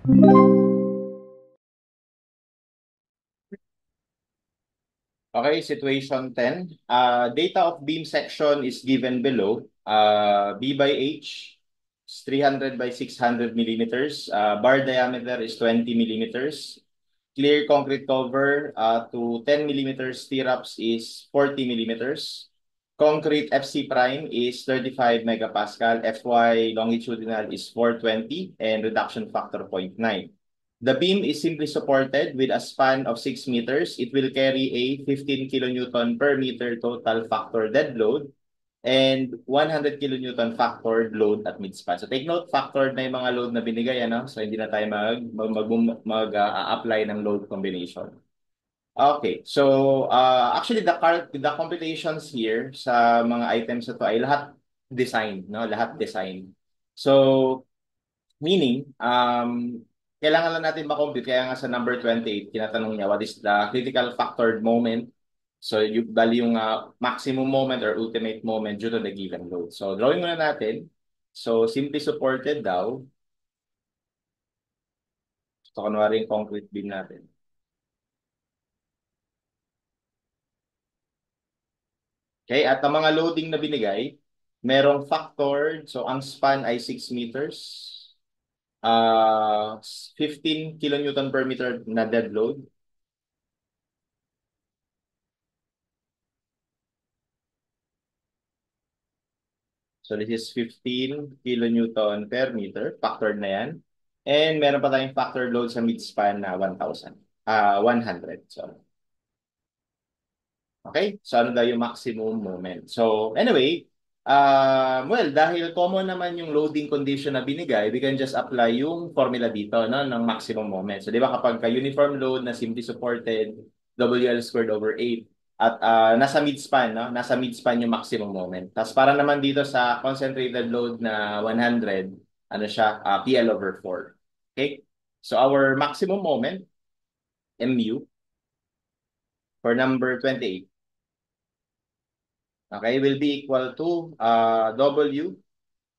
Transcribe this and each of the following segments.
Okay, situation 10. Data of beam section is given below. B by H is 300 by 600 millimeters. Bar diameter is 20 millimeters. Clear concrete cover to 10 millimeters stirrups is 40 millimeters. Concrete FC prime is 35 megapascal. FY longitudinal is 420 and reduction factor 0.9. The beam is simply supported with a span of 6 meters. It will carry a 15 kilonewton per meter total factor dead load and 100 kilonewton factored load at mid-span. So take note, factored na yung mga load na binigay, ano? So hindi na tayo apply ng load combination. Okay, so actually the computations here sa mga items na to ay lahat design, no? Lahat design. So meaning, kailangan lang natin ma-compute. Kaya nga sa number 28, tinatanong niya, what is the critical factored moment? So, bali yung maximum moment or ultimate moment due to the given load. So, drawing muna natin. So, simply supported daw. So, kunwari yung concrete beam natin. Okay, at ang mga loading na binigay, merong factored. So, ang span ay 6 meters. 15 kilonewton per meter na dead load. So this is 15 kilonewton per meter, factored na yan. And meron pa tayong factored load sa midspan na 1,000. 100. So, okay? So ano daw yung maximum moment? So anyway, well, dahil common naman yung loading condition na binigay, we can just apply yung formula dito, no, ng maximum moment. So di ba kapag ka-uniform load na simply supported, WL squared over 8, at nasa midspan, no? Nasa midspan yung maximum moment. Tapos para naman dito sa concentrated load na 100, ano siya, PL over 4. Okay? So our maximum moment, MU, for number 28, okay, will be equal to W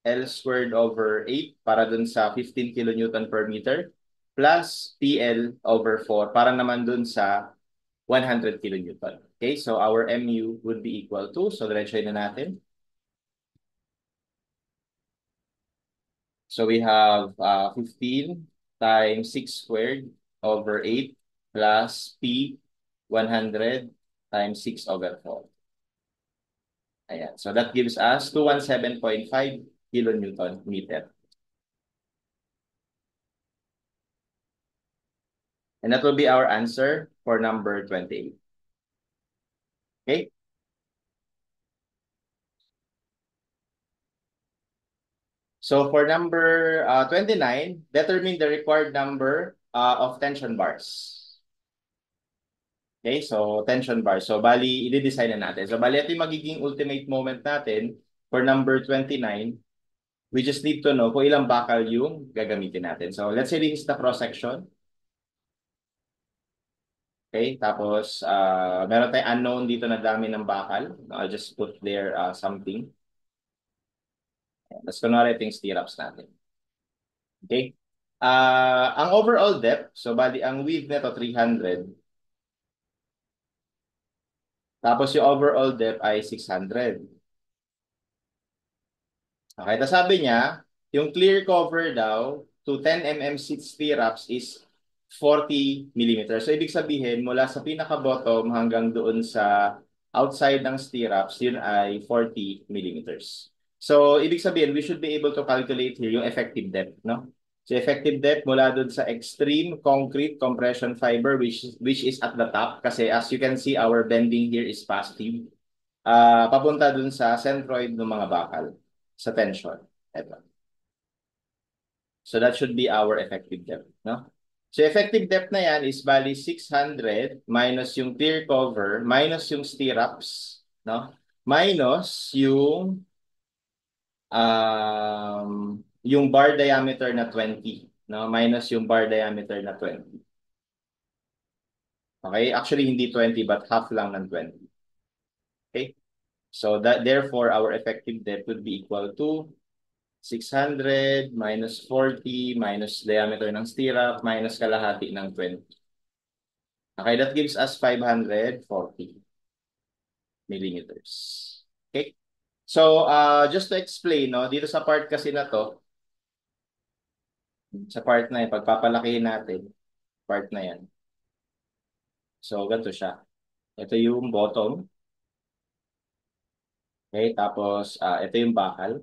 L squared over 8 para dun sa 15 kilonewton per meter plus PL over 4 para naman dun sa 100 kilonewton. Okay, so our MU would be equal to, so diretsoy na natin. So we have 15 times 6 squared over 8 plus P 100 times 6 over 4. Ayan. So that gives us 217.5 kilonewton meter. And that will be our answer for number 28. Okay? So for number 29, determine the required number of tension bars. Okay, so tension bars. So bali, i-design na natin. So bali, ito yung magiging ultimate moment natin for number 29. We just need to know kung ilang bakal yung gagamitin natin. So let's say this is the cross-section. Okay, tapos meron tayong unknown dito na dami ng bakal. I'll just put there something. Tapos kunwari ito yung stirrups natin. Okay? Ang overall depth, so bali ang width nito 300. Tapos yung overall depth ay 600. Okay, tapos sabi niya, yung clear cover daw to 10 mm stirrups is 40 millimeters. So ibig sabihin, mula sa pinaka-bottom hanggang doon sa outside ng stirrups, yun ay 40 millimeters. So ibig sabihin, we should be able to calculate here yung effective depth, no? So effective depth mula doon sa extreme concrete compression fiber which is at the top kasi as you can see, our bending here is positive. Papunta doon sa centroid ng mga bakal sa tension. Ito. So that should be our effective depth, no? So effective depth na yan is bali 600 minus yung clear cover, minus yung stirrups, no? Minus yung bar diameter na 20, no? Minus yung bar diameter na 20. Okay? Actually hindi 20 but half lang ng 20. Okay? So that therefore our effective depth would be equal to 600 minus 40 minus diameter ng stirrup minus kalahati ng 20. Okay, that gives us 540 millimeters. Okay? So, just to explain, no, dito sa part kasi na to, sa part na yan, pagpapalakihin natin, part na yan. So, ganito siya. Ito yung bottom. Okay, tapos ito yung bakal.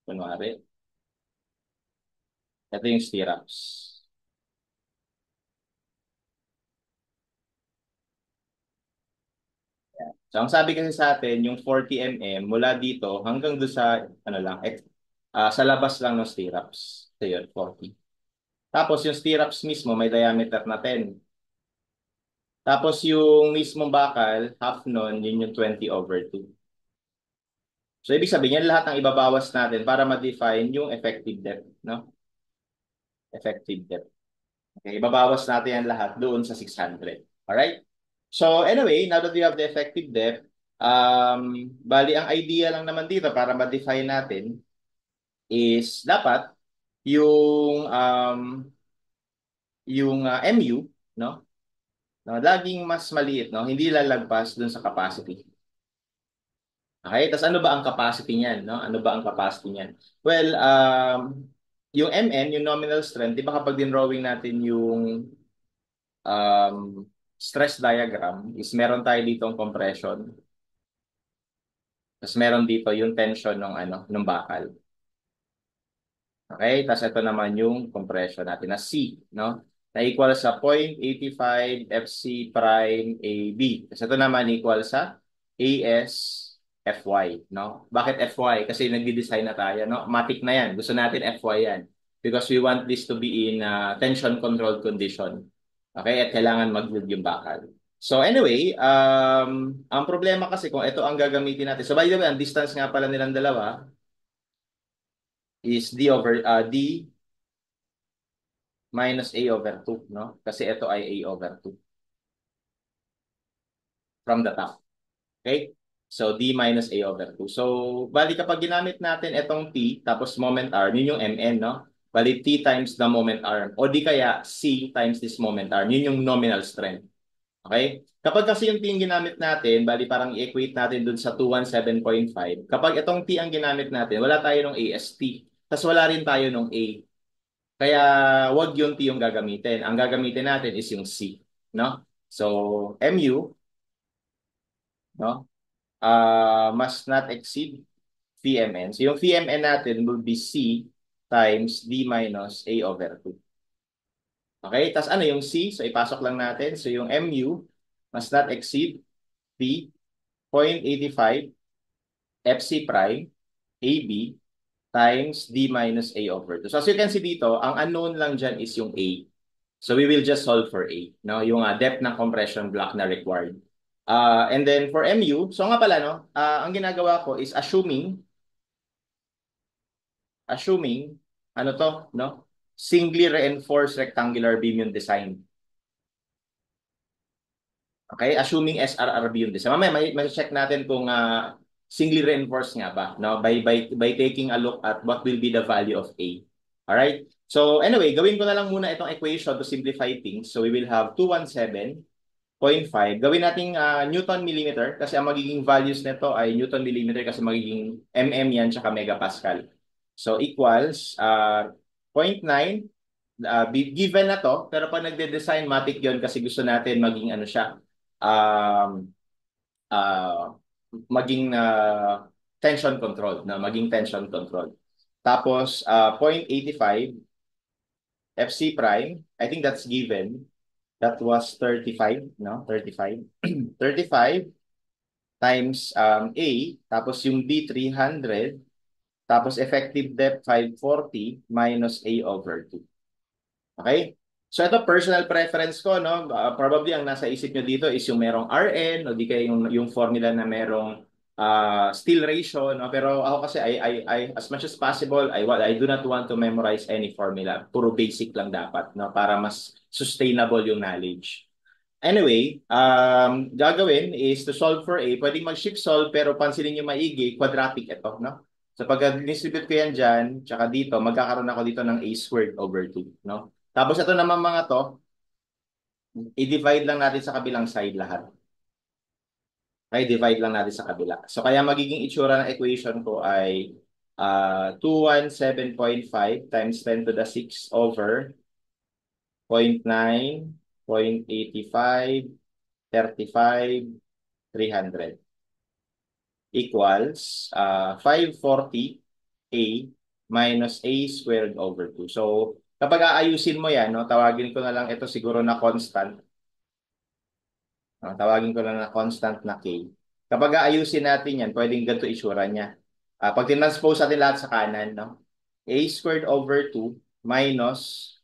Kunwari. Ito yung stirrups. So, ang sabi kasi sa atin, yung 40 mm mula dito hanggang doon sa, ano lang, sa labas lang ng stirrups. So, yun, 40. Tapos, yung stirrups mismo, may diameter na 10. Tapos, yung mismong bakal, half nun, yun yung 20/2. So, ibig sabihin, yan lahat ng ibabawas natin para ma-define yung effective depth, no? Effective depth. Okay, ibabawas natin yan lahat doon sa 600. Alright? So, anyway, now that we have the effective depth, bali, ang idea lang naman dito para ma-define natin is dapat yung MU, no? No, laging mas maliit, no? Hindi lalagpas dun sa capacity. Okay? Tapos ano ba ang capacity niyan, no? Ano ba ang capacity niyan? Well, yung MN, yung nominal strength, di ba kapag dinrawing natin yung um, stress diagram is meron tayo ditong compression. Tapos meron dito yung tension ng ng bakal. Okay? Tapos ito naman yung compression natin na C, no? Na equal sa 0.85 FC prime AB. Tapos ito naman equal sa AS FY, no? Bakit FY? Kasi nagdi-design na tayo, no? Matic na yan. Gusto natin FY yan. Because we want this to be in tension controlled condition. Okay? At kailangan mag-yield yung bakal. So anyway, ang problema kasi kung ito ang gagamitin natin. So by the way, ang distance nga pala nilang dalawa is D minus A/2, no? Kasi ito ay A/2 from the top. Okay? So, D minus A/2. So, bali kapag ginamit natin itong T, tapos moment arm, yun yung MN, no? Bali T times the moment arm. O di kaya C times this moment arm. Yun yung nominal strength. Okay? Kapag kasi yung T yung ginamit natin, bali parang i-equate natin dun sa 217.5. Kapag itong T ang ginamit natin, wala tayo ng AST. Tapos wala rin tayo ng A. Kaya wag yung T yung gagamitin. Ang gagamitin natin is yung C, no? So, MU, no? Must not exceed VMN. So, yung VMN natin will be C times D minus A/2. Okay? Tapos ano yung C? So, ipasok lang natin. So, yung MU must not exceed P 0.85 FC prime AB times D minus A/2. So, as you can see dito, ang unknown lang dyan is yung A. So we will just solve for A, no? Yung depth ng compression block na required. And then for MU, so nga pala, no? Ang ginagawa ko is assuming, ano to, no? Singly reinforced rectangular beam yung design. Okay? Assuming SRRB yung design. Mamaya, may check natin kung singly reinforced nga ba, no? By taking a look at what will be the value of A. Alright? So anyway, gawin ko na lang muna itong equation to simplify things. So we will have 217.5. Gawin nating Newton millimeter kasi ang magiging values nito ay Newton millimeter kasi magiging mm yan tsaka megapascal. So equals 0.9 given na to pero pag nagde-design matik yon kasi gusto natin maging ano siya um, uh, maging tension control na maging tension control. Tapos 0.85 FC prime, I think that's given. That was 35, no? 35. 35 times A, tapos yung B 300, tapos effective depth 540 minus A/2. Okay? So ito personal preference ko, no? Probably ang nasa isip nyo dito is yung merong RN o di kaya yung formula na merong still ratio, no? Pero ako kasi as much as possible, I do not want to memorize any formula. Puro basic lang dapat, no? Para mas sustainable yung knowledge. Anyway, gagawin is to solve for A. Pwedeng mag-shift solve pero pansinin nyo maigi, quadratic ito, no? So pag distribute ko yan dyan, tsaka dito, magkakaroon ako dito ng a squared over 2, no? Tapos ito naman mga to, i-divide lang natin sa kabilang side lahat. Okay, divide lang natin sa kabila. So kaya magiging itsura ng equation ko ay 217.5 times 10 to the 6 over 0.9, 0.85, 35, 300 equals 540a minus a squared over 2. So kapag aayusin mo yan, no, tawagin ko na lang ito siguro na constant. Tawagin ko lang na constant na k. Kapag aayusin natin yan, pwedeng ganito itsura niya. Pag tinranspose natin lahat sa kanan, no? A squared over 2 minus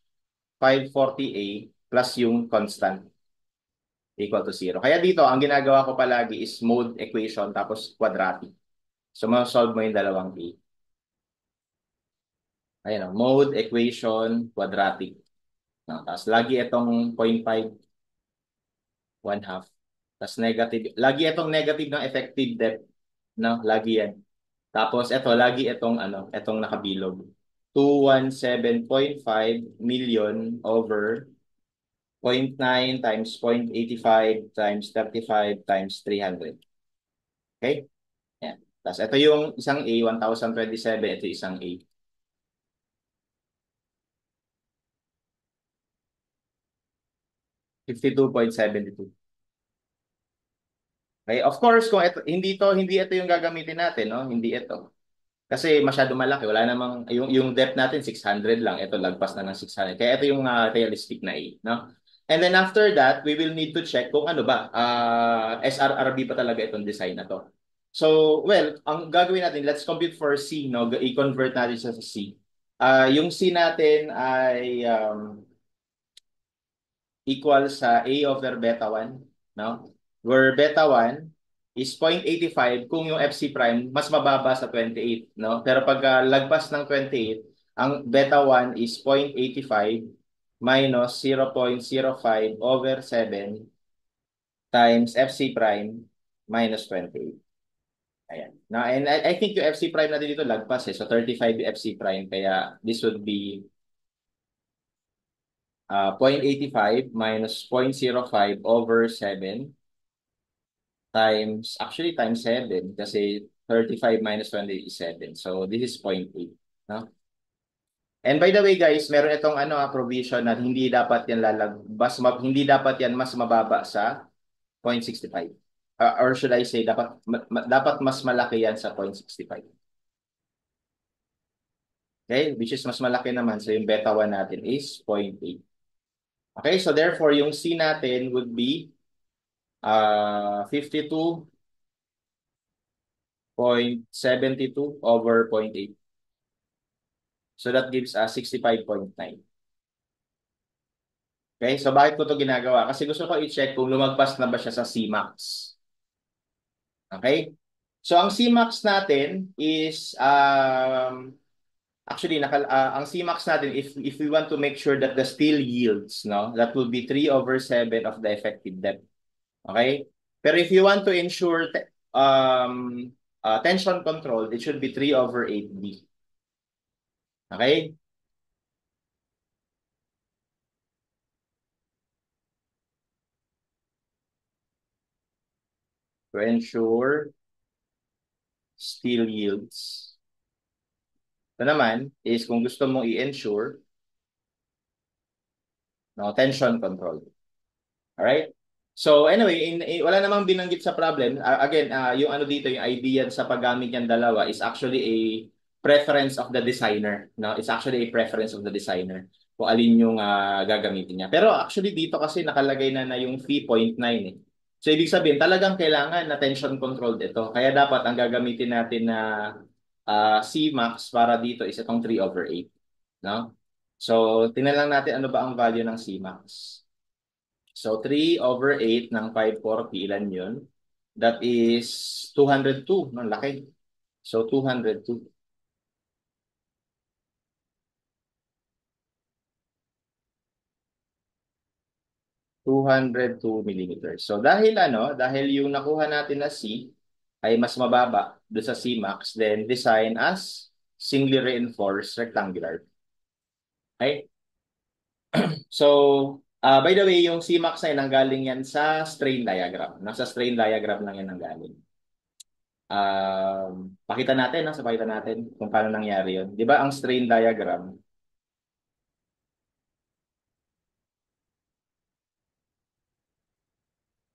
540a plus yung constant equal to 0. Kaya dito, ang ginagawa ko palagi is mode equation tapos quadratic. So, ma-solve mo yung dalawang a. Ayan o, mode equation quadratic. No? Tapos lagi itong 0.5, 1 half. Tapos negative. Lagi itong negative ng effective depth. No? Lagi yan. Tapos ito, lagi itong ano, itong nakabilog. 217.5 million over 0.9 times 0.85 times 35 times 300. Okay? Yan. Tapos ito yung isang A, 1027. Ito yung isang A. 52.72. Okay? Of course, kung ito, hindi ito yung gagamitin natin, no? Hindi ito. Kasi masyado malaki. Wala namang, yung depth natin, 600 lang. Ito, lagpas na ng 600. Kaya ito yung realistic na A. No? And then after that, we will need to check kung ano ba, SRRB pa talaga itong design na to. So, well, ang gagawin natin, let's compute for C, no? I-convert natin siya sa C. Yung C natin ay equal sa A over beta 1, no? Where beta 1 is 0.85 kung yung FC prime mas mababa sa 28, no? Pero pag lagpas ng 28, ang beta 1 is 0.85 minus 0.05 over 7 times FC prime minus 28. Ayan. Now, and I think yung FC prime natin dito lagpas eh. So 35 yung FC prime kaya this would be 0.85 minus 0.05 over 7 times, actually times 7 kasi 35 minus 20 is 7. So this is 0.8. No? And by the way guys, meron itong ano, provision na hindi dapat yan hindi dapat yan mas mababa sa 0.65. Or should I say, dapat mas malaki yan sa 0.65. Okay? Which is mas malaki naman. So yung beta 1 natin is 0.8. Okay? So therefore, yung C natin would be 52.72 over 0.8. So that gives us 65.9. Okay, so bakit ko to ginagawa? Kasi gusto ko i-check kung lumagpas na ba siya sa Cmax. Okay? So ang Cmax natin is actually ang Cmax natin if we want to make sure that the steel yields, no, that will be 3 over 7 of the effective depth. Okay? Pero if you want to ensure tension control, it should be 3 over 8B. Okay? To ensure steel yields. Ito naman is kung gusto mong i-ensure no, tension control. Alright? So anyway, wala namang binanggit sa problem. Again, yung ano dito, yung idea sa paggamit ng dalawa is actually a preference of the designer. No? It's actually a preference of the designer kung alin yung gagamitin niya. Pero actually dito kasi nakalagay na yung fee 0.9 eh. So ibig sabihin, talagang kailangan na tension controlled ito. Kaya dapat ang gagamitin natin na Cmax para dito is itong 3 over 8. No? So, tingnan lang natin ano ba ang value ng Cmax. So, 3 over 8 ng 540, ilan yun? That is 202. No? Laki. So, 202. 202 millimeters. So, dahil yung nakuha natin na C ay mas mababa do sa CMAX, then design as singly reinforced rectangular. Okay? So, by the way, yung CMAX na yun, nanggaling yan sa strain diagram. Nasa strain diagram lang yan nanggaling. Pakita natin, sa pakita natin kung paano nangyari yun. Di ba ang strain diagram,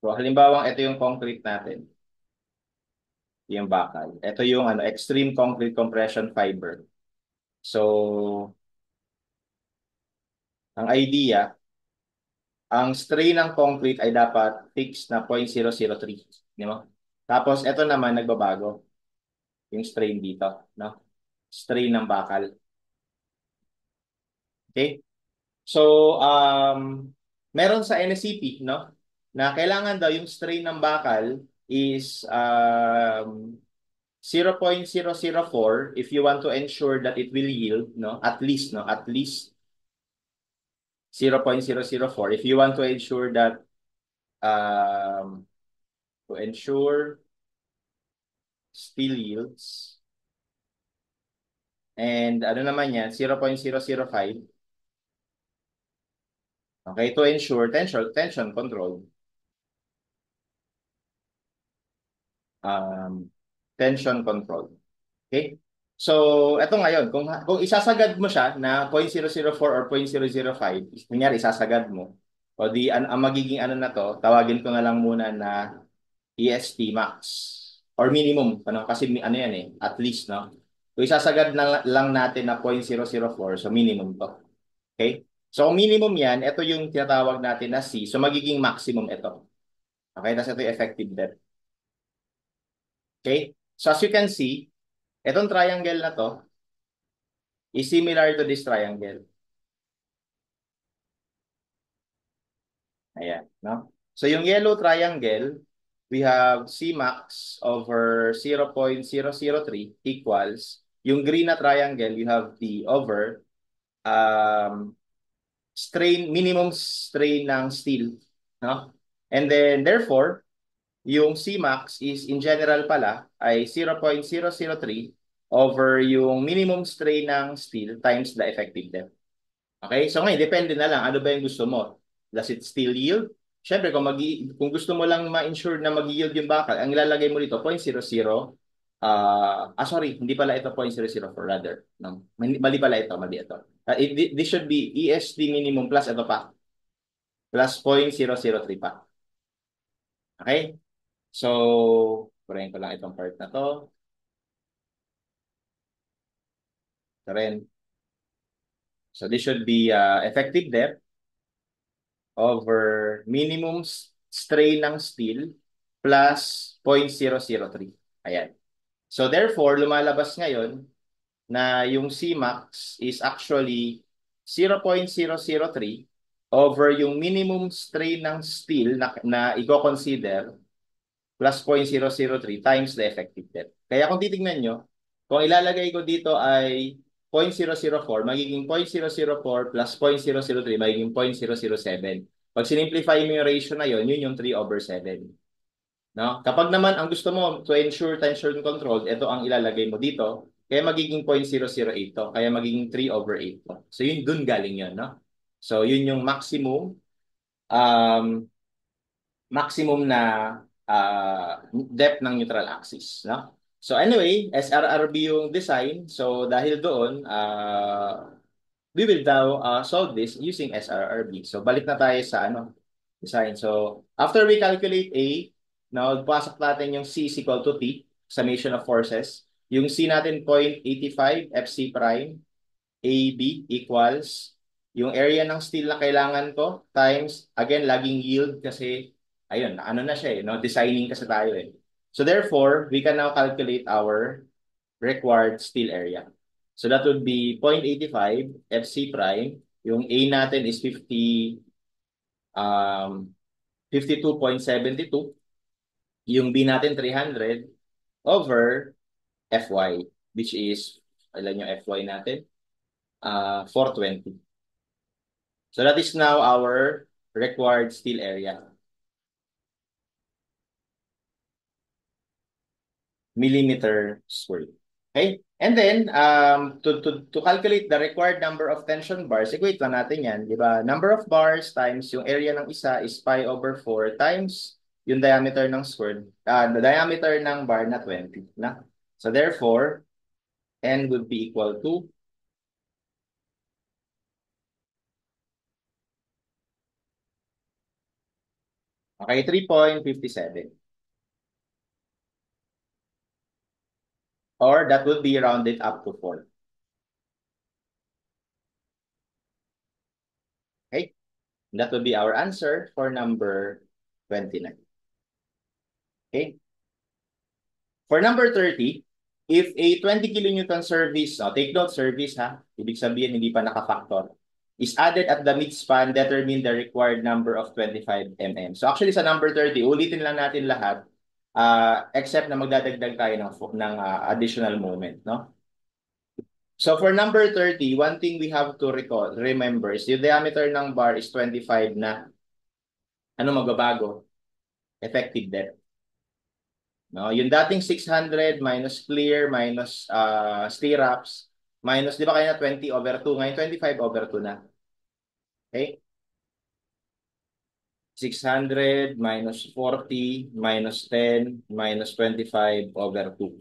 so halimbawa, ito yung concrete natin, yung bakal. Ito yung extreme concrete compression fiber. So, ang idea, ang strain ng concrete ay dapat fixed na 0.003. Di ba? Tapos, ito naman, nagbabago. Yung strain dito. No? Strain ng bakal. Okay? So, meron sa NSCP, no? Na kailangan daw yung strain ng bakal is 0.004 if you want to ensure that it will yield, no? At least, no? At least 0.004 if you want to ensure that um, to ensure steel yields. And ano naman yan, 0.005. Okay, to ensure tension control. Um, tension control. Okay? So, eto ngayon, kung isasagad mo siya na 0.004 or 0.005, kunyari isasagad mo, o di ang magiging ano na to, tawagin ko na lang muna na EST max or minimum, kasi ano yan at least, no? Kung isasagad na lang natin na 0.004, so minimum to. Okay? So, kung minimum yan, ito yung tinatawag natin na C, so magiging maximum ito. Okay? Tapos ito yung effective depth. Okay? So, as you can see, itong triangle na to, is similar to this triangle. Ayan, no? So yung yellow triangle, we have Cmax over 0.003 equals, yung green na triangle, you have the over um, minimum strain ng steel. No? And then, therefore, yung Cmax is in general pala ay 0.003 over yung minimum strain ng steel times the effective depth. Okay? So ngayon, depende na lang. Ano ba yung gusto mo? Does it still yield? Siyempre, kung gusto mo lang ma-ensure na mag-yield yung bakal, ang ilalagay mo dito, 0.00. Sorry, hindi pala ito 0.004 rather. No? Mali pala ito, mali ito. This should be EST minimum plus ito pa. Plus 0.003 pa. Okay? So, purahin ko lang itong part na to. Ito rin. So, this should be effective depth over minimum strain ng steel plus 0.003. Ayan. So therefore, lumalabas ngayon na yung Cmax is actually 0.003 over yung minimum strain ng steel na i-consider plus 0.003 times the effective depth. Kaya kung titignan nyo, kung ilalagay ko dito ay 0.004, magiging 0.004 plus 0.003, magiging 0.007. Pag sinimplify mo yung ratio na yun, yun yung 3 over 7. No? Kapag naman ang gusto mo to ensure tension control, ito ang ilalagay mo dito, kaya magiging 0.008 to, kaya magiging 3 over 8 to. So yun, dun galing yun. No? So yun yung um, maximum na depth ng neutral axis. No? So anyway, SRRB yung design. So dahil doon, we will now solve this using SRRB. So balik na tayo sa design. So after we calculate A, now pasok natin yung C is equal to T, summation of forces. Yung C natin 0.85 FC prime, AB equals yung area ng steel na kailangan ko times, again, laging yield kasi, ayun, ano na siya no? Designing kasi tayo So therefore, we can now calculate our required steel area. So that would be 0.85 FC prime. Yung A natin is 52.72. Yung B natin 300 over FY, which is, ilan yung FY natin? 420. So that is now our required steel area. millimeter squared. Okay? And then, to calculate the required number of tension bars, equate lang natin yan, di ba? Number of bars times yung area ng isa is pi over 4 times yung diameter ng squared, the diameter ng bar na 20. Na? So therefore, N would be equal to, okay, 3.57. Or that would be rounded up to 4. Okay? That would be our answer for number 29. Okay? For number 30, if a 20 kilonewton service, take note service ha, ibig sabihin hindi pa naka-factor, is added at the midspan, determine the required number of 25 mm. So actually sa number 30, ulitin lang natin lahat, except na magdadagdag tayo ng additional moment. No? So for number 30, one thing we have to remember is the diameter ng bar is 25 na ano magbabago? Effective depth. No, yung dating 600 minus clear minus stirrups minus, di ba kaya na 20 over 2? Ngayon 25 over 2 na. Okay? 600 minus 40 minus 10 minus 25 over 2.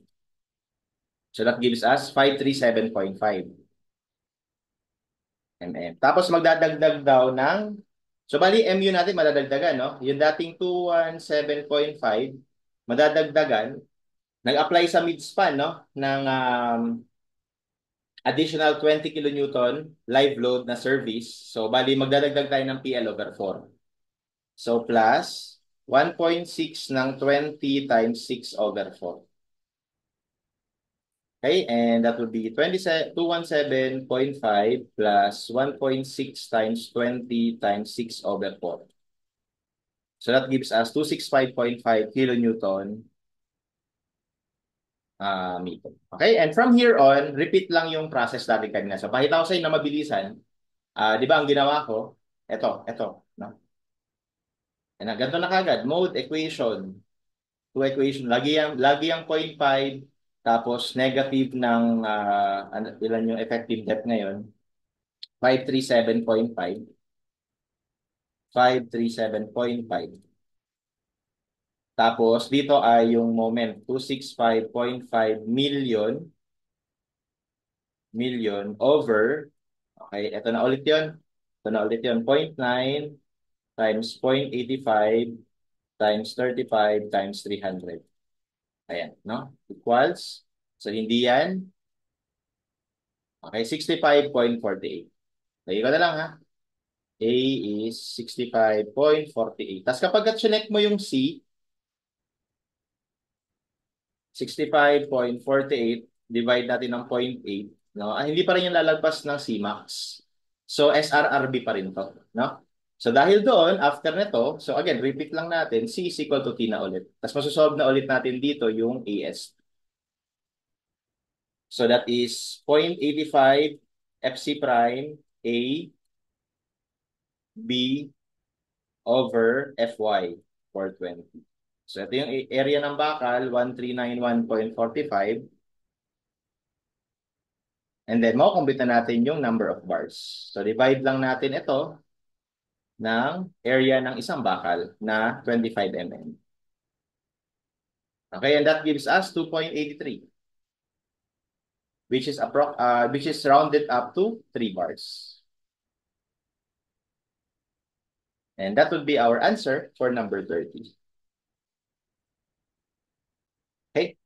So that gives us 537.5 mm. Tapos magdadagdag daw ng, so bali MU natin madadagdagan, no? Yung dating 217.5, madadagdagan, nag-apply sa midspan, no? Ng additional 20 kilonewton live load na service. So, bali magdadagdag tayo ng PL over 4. So, plus 1.6 ng 20 times 6 over 4. Okay, and that would be 217.5 plus 1.6 times 20 times 6 over 4. So, that gives us 265.5 kilonewton meter. Okay, and from here on, repeat lang yung process natin kanina. So, pakita ko sa inyo na mabilisan. Di ba ang ginawa ko? Ito. No? And ganito na kagad. Mode equation. Two equation. Lagi yung 0.5 tapos negative ng ilan yung effective depth ngayon? 537.5. 537.5. Tapos dito ay yung moment 265.5 million over, okay, ito na ulit yun. Ito na ulit yun. 0.9 times 0.85 times 35 times 300. Ayan, no? Equals. So, hindi yan. Okay, 65.48. Lagi ko na lang, ha? A is 65.48. Tapos kapag chinek mo yung C, 65.48, divide natin ng 0.8, no? Hindi pa rin yung lalagpas ng Cmax. So, SRRB pa rin to, no? So, dahil doon, after nito, so again, repeat lang natin, C is equal to T na ulit. Tapos masosolve na ulit natin dito yung AS. So, that is 0.85 FC prime A B over FY 420. So, ito yung area ng bakal, 1391.45. And then, makukumpita natin yung number of bars. So, divide lang natin ito ng area ng isang bakal na 25 mm. Okay, and that gives us 2.83, which is rounded up to 3 bars. And that would be our answer for number 30. Okay.